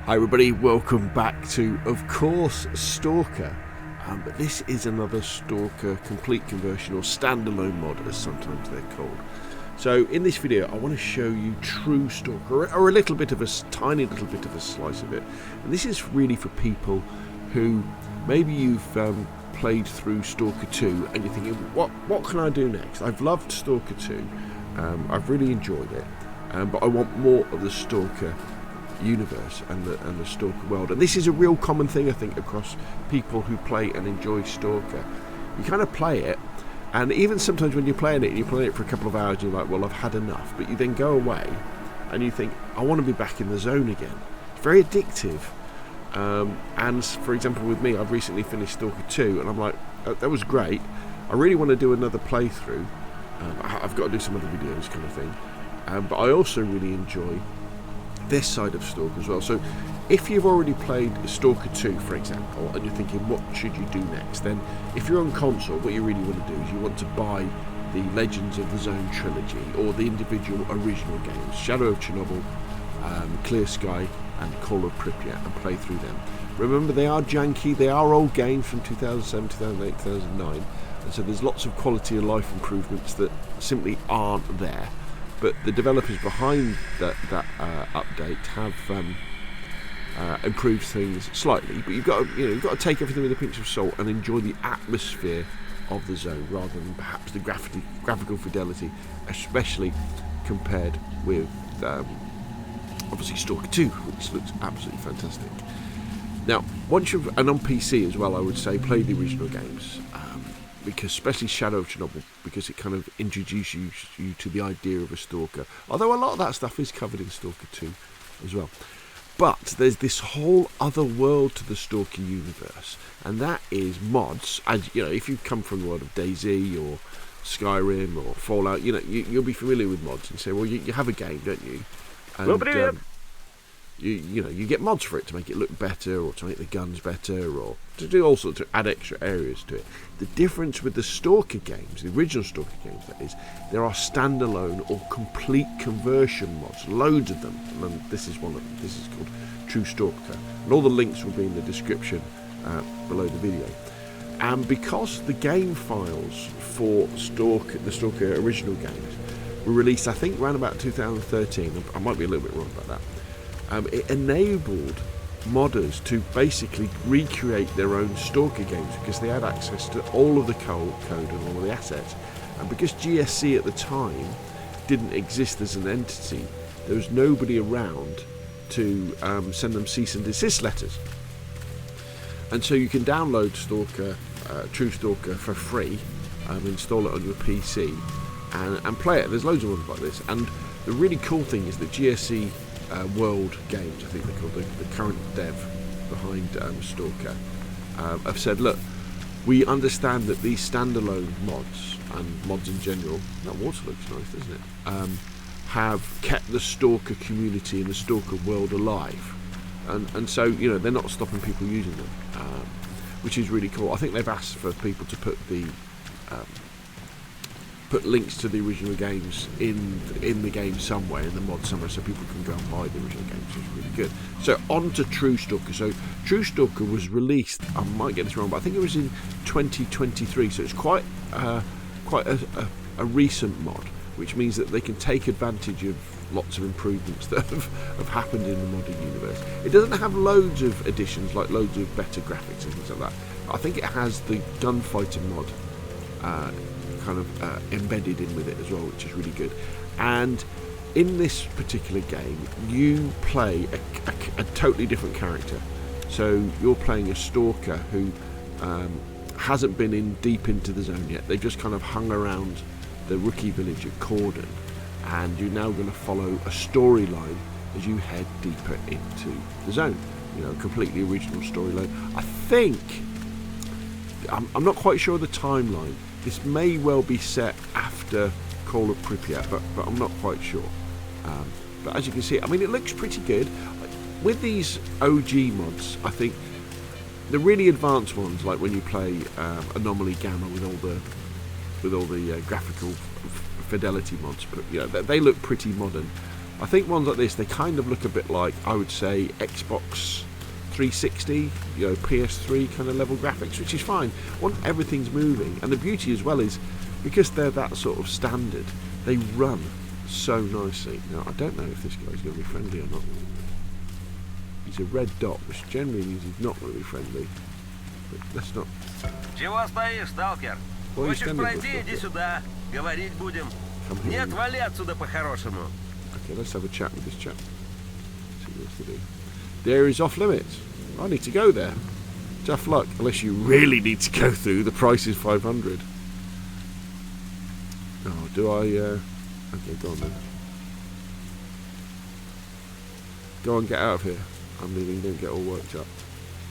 Hi everybody, welcome back to, of course, Stalker. But this is another Stalker complete conversion, or standalone mod as sometimes they're called. So in this video I want to show you True Stalker, or a little bit of a tiny little bit of a slice of it. And this is really for people who maybe you've played through Stalker 2 and you're thinking, what can I do next? I've loved Stalker 2, I've really enjoyed it, but I want more of the Stalker universe and the Stalker world. And this is a real common thing, I think, across people who play and enjoy Stalker. You kind of play it, and even sometimes when you're playing it for a couple of hours, you're like, well, I've had enough. But you then go away and you think, I want to be back in the zone again. It's very addictive. And for example, with me, I've recently finished Stalker 2 and I'm like, that was great, I really want to do another playthrough. I've got to do some other videos kind of thing, but I also really enjoy this side of Stalker as well. So if you've already played Stalker 2, for example, and you're thinking, what should you do next? Then if you're on console, what you really want to do is you want to buy the Legends of the Zone trilogy, or the individual original games, Shadow of Chernobyl, Clear Sky and Call of Pripyat, and play through them. Remember, they are janky, they are old games from 2007, 2008, 2009, and so there's lots of quality of life improvements that simply aren't there. But the developers behind that update have improved things slightly. But you've got to take everything with a pinch of salt and enjoy the atmosphere of the zone rather than perhaps the graphical fidelity, especially compared with obviously Stalker 2, which looks absolutely fantastic. Now, once you've, and on PC as well, I would say play the original games. Because especially Shadow of Chernobyl, because it kind of introduces you to the idea of a Stalker. Although a lot of that stuff is covered in Stalker 2 as well. But there's this whole other world to the Stalker universe, and that is mods. And you know, if you've come from the world of DayZ or Skyrim or Fallout, you'll be familiar with mods and say, well, you have a game, don't you? And you get mods for it to make it look better, or to make the guns better, or to do all sorts, to add extra areas to it. The difference with the Stalker games, the original Stalker games that is, there are standalone or complete conversion mods, loads of them, and this is one of them. This is called True Stalker, and all the links will be in the description below the video. And because the game files for the Stalker original games were released, I think around about 2013, I might be a little bit wrong about that, it enabled modders to basically recreate their own Stalker games because they had access to all of the code and all of the assets. And because GSC at the time didn't exist as an entity, there was nobody around to send them cease and desist letters. And so you can download Stalker, True Stalker for free, install it on your PC and play it. There's loads of ones like this. And the really cool thing is that GSC World Games, I think they're called, the current dev behind Stalker, have said, look, we understand that these standalone mods, and mods in general, that water looks nice, doesn't it, have kept the Stalker community and the Stalker world alive, and so they're not stopping people using them, which is really cool. I think they've asked for people to put links to the original games in the game somewhere, in the mod somewhere, so people can go and buy the original games, which is really good. So on to True Stalker. So True Stalker was released, I might get this wrong, but I think it was in 2023, so it's quite a recent mod, which means that they can take advantage of lots of improvements that have happened in the modding universe. It doesn't have loads of additions, like loads of better graphics and things like that. I think it has the gunfighting mod kind of embedded in with it as well, which is really good. And in this particular game, you play a totally different character. So you're playing a Stalker who hasn't been deep into the zone yet. They've just kind of hung around the rookie village of Corden, and you're now going to follow a storyline as you head deeper into the zone. A completely original storyline. I think, I'm not quite sure of the timeline. This may well be set after Call of Pripyat, but I'm not quite sure. But as you can see, I mean, it looks pretty good. With these OG mods, I think the really advanced ones, like when you play Anomaly Gamma with all the graphical fidelity mods, but they look pretty modern. I think ones like this, they kind of look a bit like, I would say, Xbox 360, PS3 kind of level graphics, which is fine. Once everything's moving, and the beauty as well is, because they're that sort of standard, they run so nicely. Now, I don't know if this guy's going to be friendly or not. He's a red dot, which generally means he's not going to be friendly. But let's not... Чего стоишь, Stlker? Хочешь пройти, иди сюда. Говорить будем. Нет, вали отсюда по-хорошему. Okay, let's have a chat with this chap. See what else to do. There is off limits. I need to go there. Tough luck, unless you really need to go through. The price is 500. Oh, do I... Okay, go on then. Go on, get out of here. I'm leaving, don't get all worked up.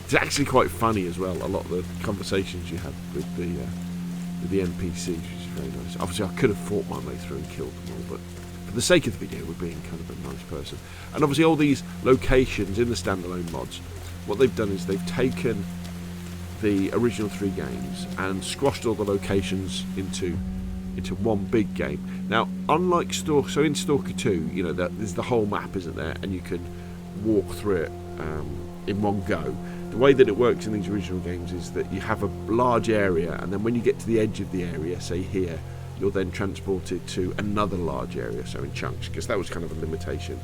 It's actually quite funny as well, a lot of the conversations you have with the NPCs, which is very nice. Obviously, I could have fought my way through and killed them all, but for the sake of the video, we're being kind of a nice person. And obviously, all these locations in the standalone mods, what they've done is they've taken the original 3 games and squashed all the locations into one big game. Now, unlike Stalker, so in Stalker 2, there's the whole map, isn't there? And you can walk through it in one go. The way that it works in these original games is that you have a large area, and then when you get to the edge of the area, say here, you're then transported to another large area, so in chunks, because that was kind of a limitation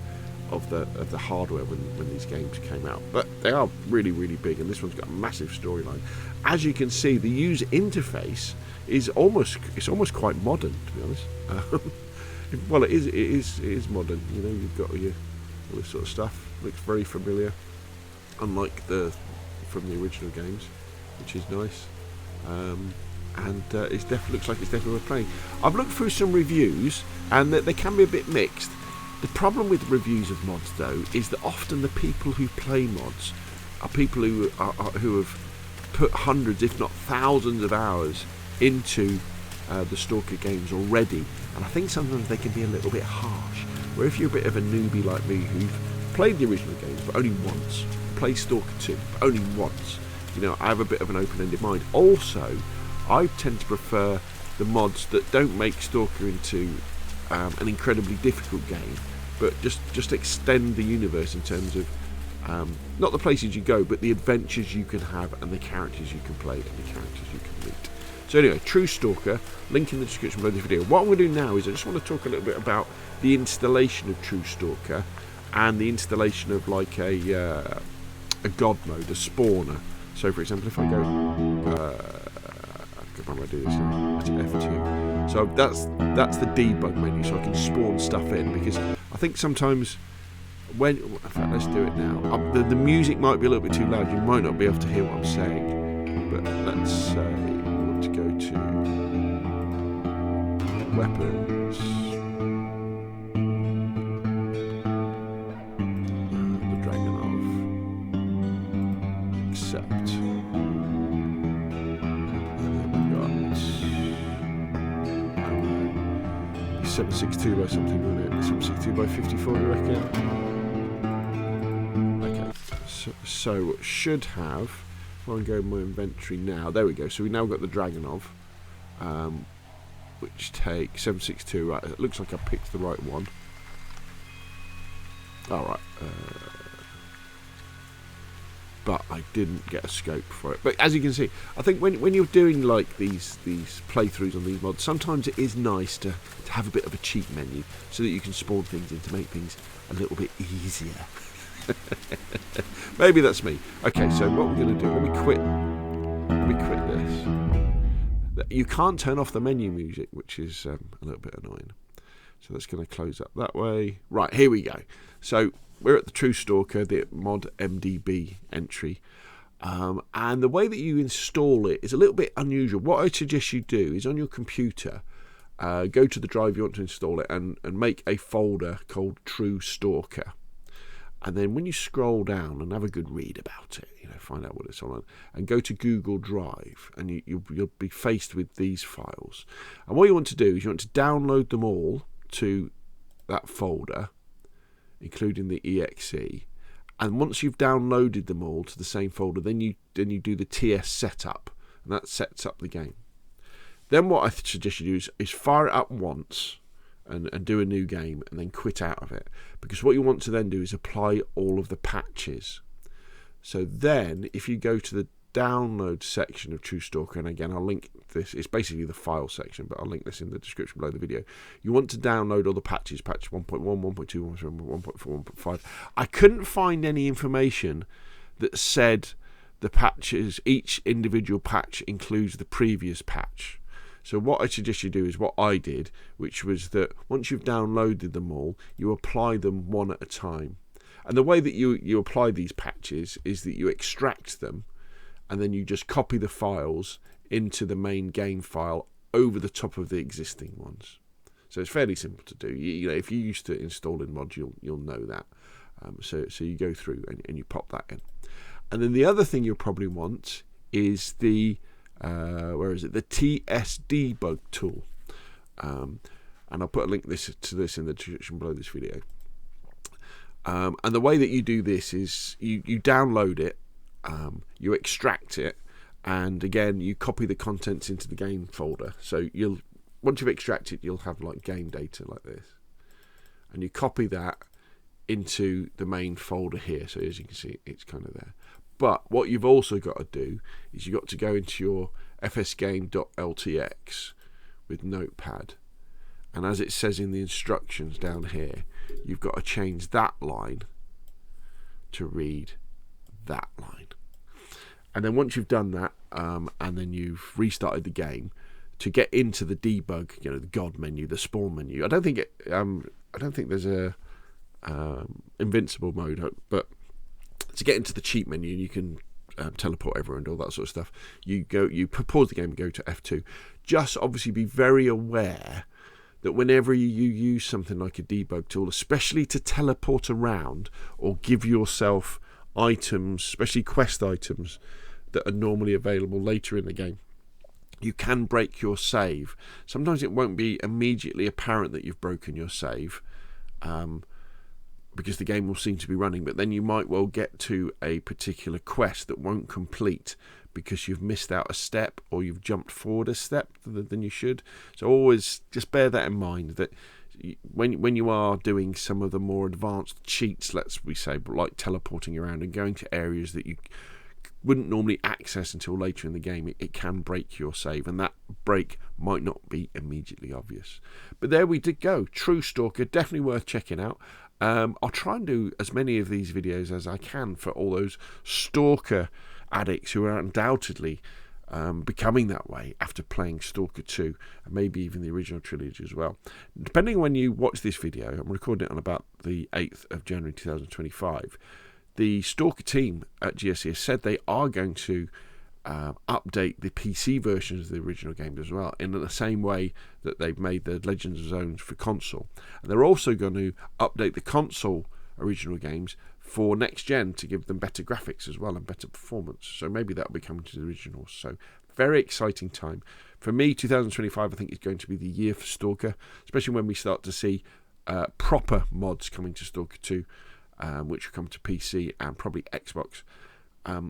of the hardware when these games came out. But they are really, really big, and this one's got a massive storyline. As you can see, the user interface is almost quite modern, to be honest. Well, it is modern. You've got all this sort of stuff. Looks very familiar, unlike from the original games, which is nice. And it looks like it's definitely worth playing. I've looked through some reviews, and they can be a bit mixed. The problem with reviews of mods, though, is that often the people who play mods are people who have put hundreds, if not thousands, of hours into the Stalker games already, and I think sometimes they can be a little bit harsh. Where if you're a bit of a newbie like me, who've played the original games but only once, played Stalker 2 but only once, I have a bit of an open-ended mind. Also, I tend to prefer the mods that don't make Stalker into an incredibly difficult game, but just extend the universe in terms of not the places you go, but the adventures you can have and the characters you can play and the characters you can meet. So anyway, True Stalker, link in the description below the video. What I'm going to do now is I just want to talk a little bit about the installation of True Stalker and the installation of like a god mode, a spawner. So for example, if I go, how do I do this now? That's F2. So that's the debug menu, so I can spawn stuff in, because I think sometimes in fact, let's do it now. The music might be a little bit too loud. You might not be able to hear what I'm saying, but let's say we want to go to weapons, the Dragon of accept, and then we've got 762 by something, wasn't it? 762 by 54, you reckon? So should have, if I can go in my inventory now, there we go. So we now got the Dragonov, which takes 762. Right, it looks like I picked the right one. All right, but I didn't get a scope for it. But as you can see, I think when you're doing like these playthroughs on these mods, sometimes it is nice to have a bit of a cheat menu so that you can spawn things in to make things a little bit easier. Maybe that's me. Okay, so what we're going to do, let me quit this. You can't turn off the menu music, which is a little bit annoying. So that's going to close up that way. Right, here we go. So we're at the True Stalker, the mod MDB entry. And the way that you install it is a little bit unusual. What I suggest you do is on your computer, go to the drive you want to install it and make a folder called True Stalker. And then when you scroll down and have a good read about it, find out what it's on, and go to Google Drive, and you'll be faced with these files. And what you want to do is you want to download them all to that folder, including the exe. And once you've downloaded them all to the same folder, then you do the TS setup, and that sets up the game. Then what I suggest you do is fire it up once, and do a new game and then quit out of it, because what you want to then do is apply all of the patches. So then if you go to the download section of True Stalker, and again I'll link this, it's basically the file section, but I'll link this in the description below the video. You want to download all the patches, patch 1.1, 1.2, 1.4, 1.5. I couldn't find any information that said the patches, each individual patch includes the previous patch. So what I suggest you do is what I did, which was that once you've downloaded them all, you apply them one at a time. And the way that you apply these patches is that you extract them, and then you just copy the files into the main game file over the top of the existing ones. So it's fairly simple to do. You know, if you're used to installing mods, you'll know that. So you go through and you pop that in. And then the other thing you'll probably want is the the TS Debug Tool. And I'll put a link to this in the description below this video. And the way that you do this is you download it, you extract it, and again you copy the contents into the game folder. So once you've extracted, you'll have like game data like this, and you copy that into the main folder here. So as you can see, it's kind of there. But what you've also got to do is you've got to go into your fsgame.ltx with Notepad, and as it says in the instructions down here, you've got to change that line to read that line. And then once you've done that, and then you've restarted the game, to get into the debug, the God menu, the spawn menu. I don't think there's a invincible mode, but to get into the cheat menu, you can teleport everywhere and all that sort of stuff. You pause the game and go to F2. Just obviously be very aware that whenever you use something like a debug tool, especially to teleport around or give yourself items, especially quest items that are normally available later in the game, you can break your save. Sometimes it won't be immediately apparent that you've broken your save, because the game will seem to be running, but then you might well get to a particular quest that won't complete because you've missed out a step or you've jumped forward a step than you should. So always just bear that in mind, that when you are doing some of the more advanced cheats, let's we say, like teleporting around and going to areas that you wouldn't normally access until later in the game, it can break your save, and that break might not be immediately obvious. But there we did go. True Stalker, definitely worth checking out. I'll try and do as many of these videos as I can for all those Stalker addicts who are undoubtedly becoming that way after playing Stalker 2, and maybe even the original trilogy as well. Depending on when you watch this video, I'm recording it on about the 8th of January 2025. The Stalker team at GSC has said they are going to update the PC versions of the original game as well, in the same way that they've made the Legends of Zones for console. And they're also going to update the console original games for next gen to give them better graphics as well and better performance. So maybe that'll be coming to the originals. So very exciting time. For me, 2025 I think is going to be the year for Stalker, especially when we start to see proper mods coming to Stalker 2, which will come to PC and probably Xbox,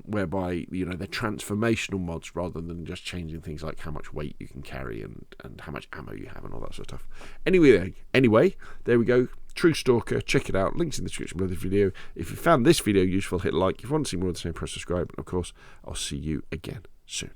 whereby they're transformational mods rather than just changing things like how much weight you can carry and how much ammo you have and all that sort of stuff. Anyway, there we go. True Stalker, check it out. Links in the description below the video. If you found this video useful, hit like. If you want to see more of the same, press subscribe. And of course, I'll see you again soon.